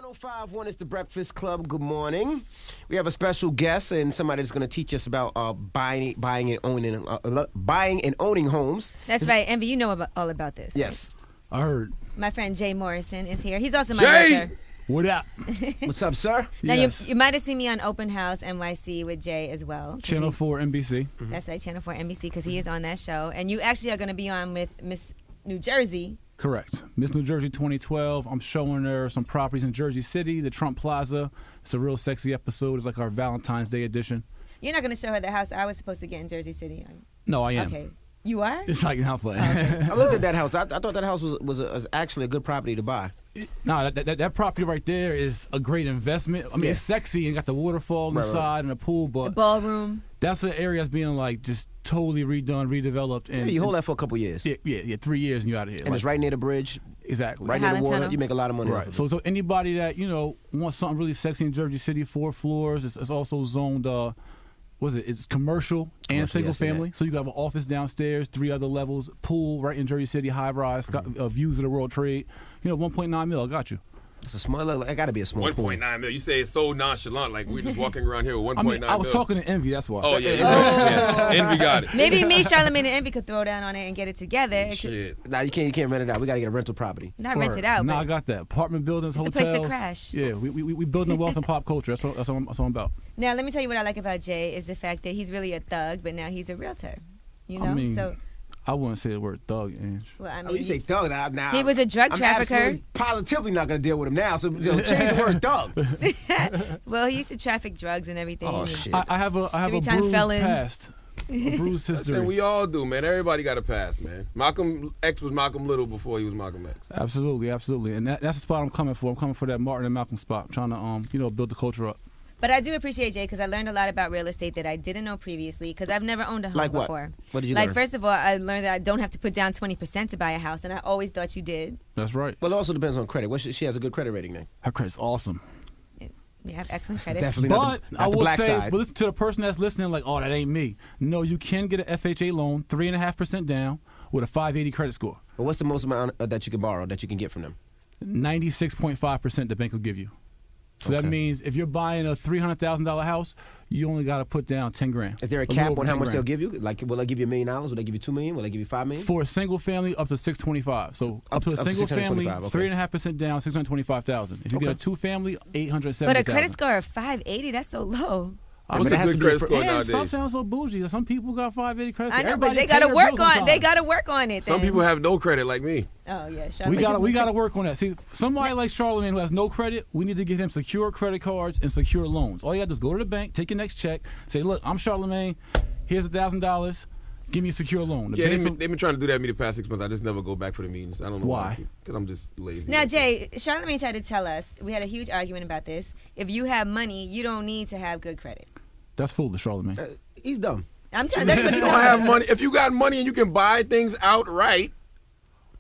1051 is the Breakfast Club. Good morning. We have a special guest and somebody that's going to teach us about buying and owning homes. That's right, Envy. You know all about this. Yes, right? I heard. My friend Jay Morrison is here. He's also my Jay! realtor. What up? What's up, sir? Now Yes. you might have seen me on Open House NYC with Jay as well. Channel 4 NBC. That's right, Channel 4 NBC, because he is on that show. And you actually are going to be on with Miss New Jersey. Correct. Miss New Jersey 2012. I'm showing her some properties in Jersey City, the Trump Plaza. It's a real sexy episode. It's like our Valentine's Day edition. You're not going to show her the house I was supposed to get in Jersey City. No, I am. Okay. You are? It's like not playing. I looked at that house. I thought that house was actually a good property to buy. No, that property right there is a great investment. I mean, It's sexy and got the waterfall on the side and a pool, but The ballroom. that's an area that's being like just totally redone, redeveloped. And You hold that for a couple years. Yeah, 3 years and you're out of here. And it's right near the bridge, Exactly. right near the Highland water. Tunnel. You make a lot of money. off Right. of it. So anybody that wants something really sexy in Jersey City, 4 floors. It's also zoned. It's commercial and single yes, yeah. family. So you got an office downstairs, 3 other levels, pool right in Jersey City, high rise, got views of the World Trade. 1.9 mil. I got you. It's a small. It got to be a small. 1.9 mil. You say it's so nonchalant, like we're just walking around here with 1.9 I mean, I was mil. talking to Envy. That's why. Oh yeah. Envy got it. Maybe me, Charlamagne, and Envy could throw down on it and get it together. Shit. Nah, you can't rent it out. We got to get a rental property. Not rent it out, No, but I got that. Apartment buildings, It's a hotels. place to crash. Yeah, we building wealth and pop culture. That's what I'm about. Now, let me tell you what I like about Jay is the fact that he's really a thug, but now he's a realtor. You know? I mean, so, I wouldn't say the word thug, Ange. well, I mean, Oh, you say thug now. he was a drug I'm trafficker. absolutely positively not going to deal with him now. So change the word thug. Well, he used to traffic drugs and everything. Oh, and- shit. I have a Three-time bruised felon. past, a bruised history. Listen, we all do, man. Everybody got a past, man. Malcolm X was Malcolm Little before he was Malcolm X. Absolutely, and that's the spot I'm coming for. I'm coming for that Martin and Malcolm spot. I'm trying to, build the culture up. But I do appreciate Jay because I learned a lot about real estate that I didn't know previously because I've never owned a home Like what? before. What did you Like, learn? first of all, I learned that I don't have to put down 20% to buy a house, and I always thought you did. That's right. Well, it also depends on credit. She has a good credit rating now. Her credit's awesome. You have excellent credit. Definitely But not I the will black say, side. but listen to the person that's listening, like, oh, that ain't me. No, you can get an FHA loan, 3.5% down, with a 580 credit score. But what's the most amount that you can borrow that you can get from them? 96.5% the bank will give you. So that Okay. means if you're buying a $300,000 house, you only got to put down 10 grand. Is there a little cap over on how 10 much grand. they'll give you? Like, will they give you $1 million? Will they give you $2 million? Will they give you $5 million? For a single family, up to 625. So up to a up to single family, 625, okay. 3.5% down, 625,000. If you get a 2-family, 870,000. But a credit score of 580, that's so low. What's mean, it a has good to be credit for- score And nowadays? some sound so bougie. Some people got 580 credit. I know, Everybody but they pay gotta their work bills on. time. They gotta work on it. Some then. people have no credit like me. Oh yeah, We Charlamagne. gotta work on that. See, somebody like Charlamagne who has no credit, we need to get him secure credit cards and secure loans. All you got to do is go to the bank, take your next check, say, look, I'm Charlamagne. Here's $1,000. Give me a secure loan. The Yeah, banks they've been trying to do that to me the past 6 months. I just never go back for the meetings. I don't know Why? Because I'm just lazy. Now, Jay, Charlamagne tried to tell us, we had a huge argument about this. If you have money, you don't need to have good credit. That's foolish, Charlamagne. He's dumb. I'm telling that's If what you he don't told have us. money, if you got money and you can buy things outright,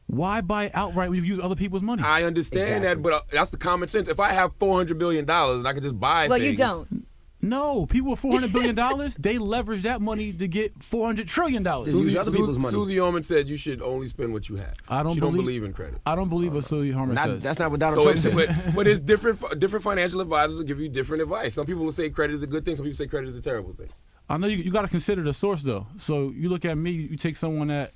Why buy it outright when you use other people's money? I understand that, but that's the common sense. If I have $400 billion and I can just buy Well, things. you don't. No, people with $400 billion, they leverage that money to get $400 trillion. Use other people's money. Susie Orman said you should only spend what you have. I don't she believe- don't believe in credit. I don't believe what Susie Harmon says. That's not what Donald So Trump it's, said. but it's different financial advisors will give you different advice. Some people will say credit is a good thing. Some people say credit is a terrible thing. I know you got to consider the source though. So you look at me, you take someone that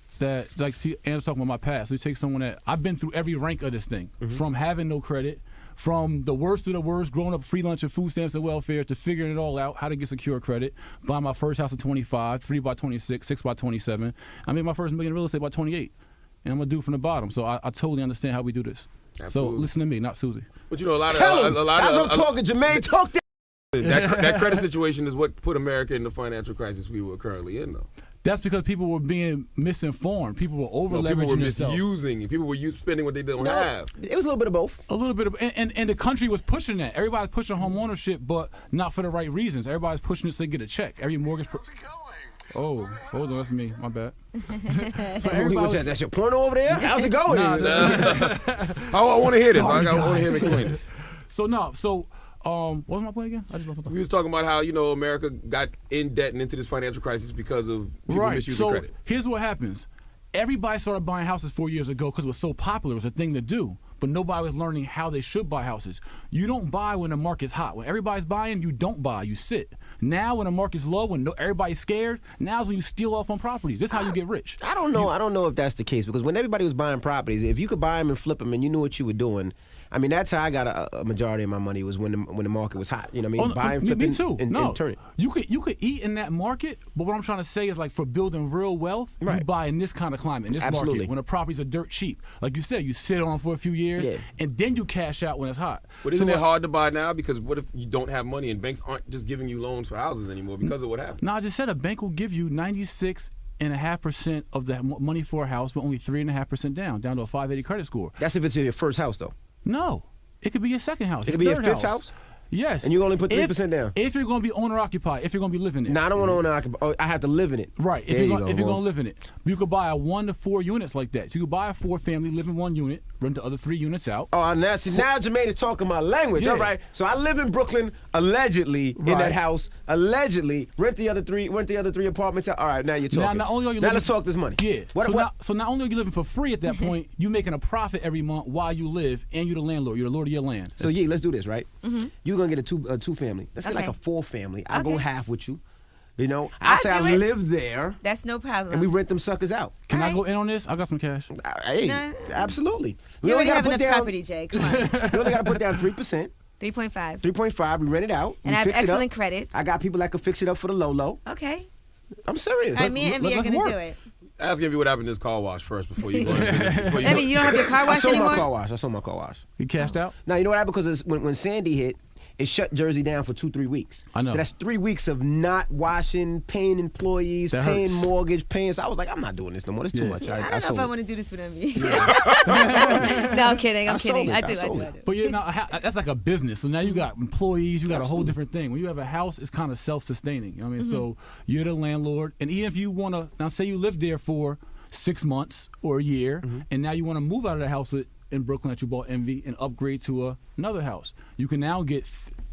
like see, Anna's talking about my past. So you take someone that I've been through every rank of this thing, from having no credit, from the worst of the worst, growing up free lunch and food stamps and welfare, to figuring it all out, how to get secure credit, buying my first house at 25, 3 by 26, 6 by 27. I made my first million in real estate by 28, and I'm gonna do it from the bottom. So I totally understand how we do this. Absolutely. So listen to me, not Susie. But you know, a lot Tell him. of That's what I'm talking. Jermaine, talk that. that credit situation is what put America in the financial crisis we were currently in, though. That's because people were being misinformed. People were over No, people were leveraging themselves. misusing. People were spending what they don't have. It was a little bit of both. A little bit of, and the country was pushing that. Everybody's pushing home ownership, but not for the right reasons. Everybody's pushing it so they get a check. Every mortgage. Oh, hold on, that's me. My bad. So everybody was, That's your porno over there? How's it going? I want to hear this. Sorry, I want to hear him guys. explain it. so what was my point again? I just lost my thought. We was talking about how, America got in debt and into this financial crisis because of people Right. misusing So credit. here's what happens. everybody started buying houses 4 years ago because it was so popular. It was a thing to do. But nobody was learning how they should buy houses. You don't buy when the market's hot. When everybody's buying, you don't buy. You sit. Now when the market's low, when everybody's scared, now's when you steal off on properties. This is how you get rich. I don't know. I don't know if that's the case, because when everybody was buying properties, if you could buy them and flip them and you knew what you were doing, I mean, that's how I got a majority of my money, was when the market was hot. You know what I mean? Buying, flipping, me too. And turning. You could eat in that market, but what I'm trying to say is, like, for building real wealth, you buy in this kind of climate, in this market, when the properties are dirt cheap. Like you said, you sit on for a few years, and then you cash out when it's hot. But isn't it hard to buy now? Because what if you don't have money and banks aren't just giving you loans for houses anymore because of what happened? No, I just said a bank will give you 96.5% of the money for a house, but only 3.5% down to a 580 credit score. That's if it's your first house, though. No, it could be your second house. It could be your fifth house. Yes. And you only put 3% down. If you're going to be owner occupied, if you're going to be living in it. No, I don't want to owner occupied. Oh, I have to live in it. Right. If you're going to live in it, you could buy a 1 to 4 units like that. So you could buy a 4-family, live in 1 unit, rent the other 3 units out. Oh, now Jermaine is talking my language. Yeah. All right. So I live in Brooklyn, allegedly in that house, allegedly rent the other 3 apartments out. All right, now you're talking. Now let's talk this money. Yeah. So not only are you living for free at that point, you're making a profit every month while you live, and you're the landlord. You're the lord of your land. So let's do this, right? You're gonna get a two family. Let's get like a 4-family. I'll go half with you. You know, I say I live there. That's no problem. And we rent them suckers out. Can I go in on this? I got some cash. Hey, absolutely. We already have enough property, Jay. Come on. We only got to put down 3%. 3.5. 3.5. We rent it out. And I have excellent credit. I got people that can fix it up for the low. Okay. I'm serious. Me and Envy are going to do it. Ask Envy what happened to his car wash first before you go. Envy, you don't have your car wash anymore? I sold my car wash. You cashed out? Now, you know what happened? Because when Sandy hit, it shut Jersey down for 2-3 weeks. I know. So that's 3 weeks of not washing, paying employees, paying mortgage, paying. So I was like, I'm not doing this no more. It's too much. I don't know if I want to do this with Envy. No, I'm kidding. I'm kidding. I do. But that's like a business. So now you got employees. You got a whole different thing. When you have a house, it's kind of self-sustaining. You know what I mean? So you're the landlord, and even if you want to, now say you live there for 6 months or a year, and now you want to move out of the house in Brooklyn that you bought Envy and upgrade to another house. You can now get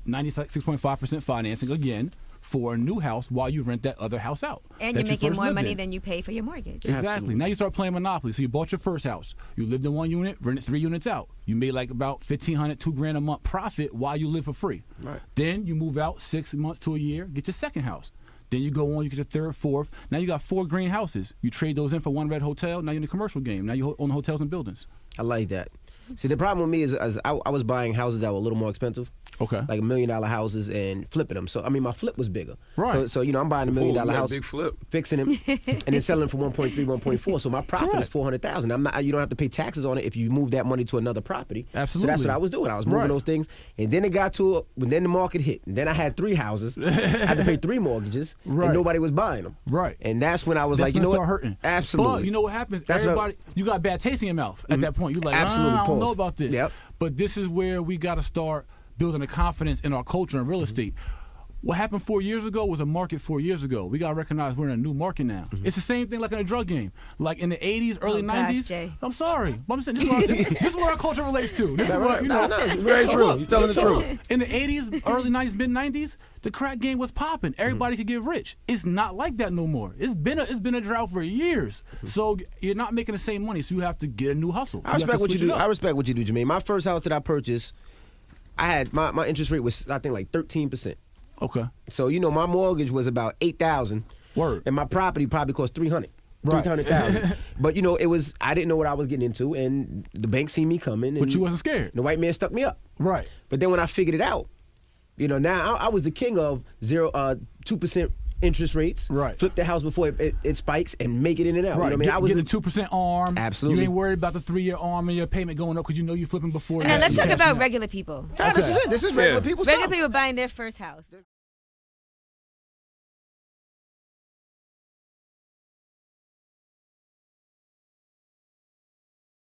96.5% financing again for a new house while you rent that other house out. And you're making more money than you pay for your mortgage. Exactly. Absolutely. Now you start playing Monopoly. So you bought your first house. You lived in 1 unit, rented 3 units out. You made like about $1,500, $2,000 a month profit while you live for free. Right. Then you move out 6 months to a year, get your second house. Then you go on, you get your third, fourth. Now you got 4 green houses. You trade those in for 1 red hotel. Now you're in the commercial game. Now you own hotels and buildings. I like that. See, the problem with me is I was buying houses that were a little more expensive. Okay. Like $1 million houses and flipping them. So, I mean, my flip was bigger. Right. So I'm buying $1 million house, big flip, fixing them, and then selling them for 1.3, 1.4. So my profit is $400,000. You don't have to pay taxes on it if you move that money to another property. Absolutely. So that's what I was doing. I was moving those things, and then it got to then the market hit, and then I had 3 houses. I had to pay 3 mortgages, and nobody was buying them. Right. And that's when I was like, you know what? Hurting. Absolutely. But you know what happens? Everybody, you got bad taste in your mouth at that point. You're like, I don't know about this. Yep. But this is where we got to start building a confidence in our culture and real estate. What happened 4 years ago was a market 4 years ago. We got to recognize we're in a new market now. It's the same thing like in a drug game. Like in the 80s, early 90s. Jay. I'm sorry. But I'm saying this is where our culture relates to. This is what, you know. it's very true. He's telling the truth. In the 80s, early 90s, mid-90s, the crack game was popping. Everybody could get rich. It's not like that no more. It's been a drought for years. So you're not making the same money, so you have to get a new hustle. I respect what you do. I respect what you do, Jermaine. My first house that I purchased, I had my interest rate was, I think, like 13%. Okay. So, you know, my mortgage was about $8,000. Word. And my property probably cost $300,000. Right. $300,000. But, you know, I didn't know what I was getting into, and the bank seen me coming. And But you wasn't scared. The white man stuck me up. Right. But then when I figured it out, you know, now I was the king of 2% interest rates. Right. Flip the house before it spikes and make it in and out. Right. You know what I mean? Get a 2% arm. Absolutely. You ain't worried about the 3-year arm and your payment going up because you know you're flipping before. Now let's talk about regular people. This is it. This is regular people stuff. Regular people buying their first house.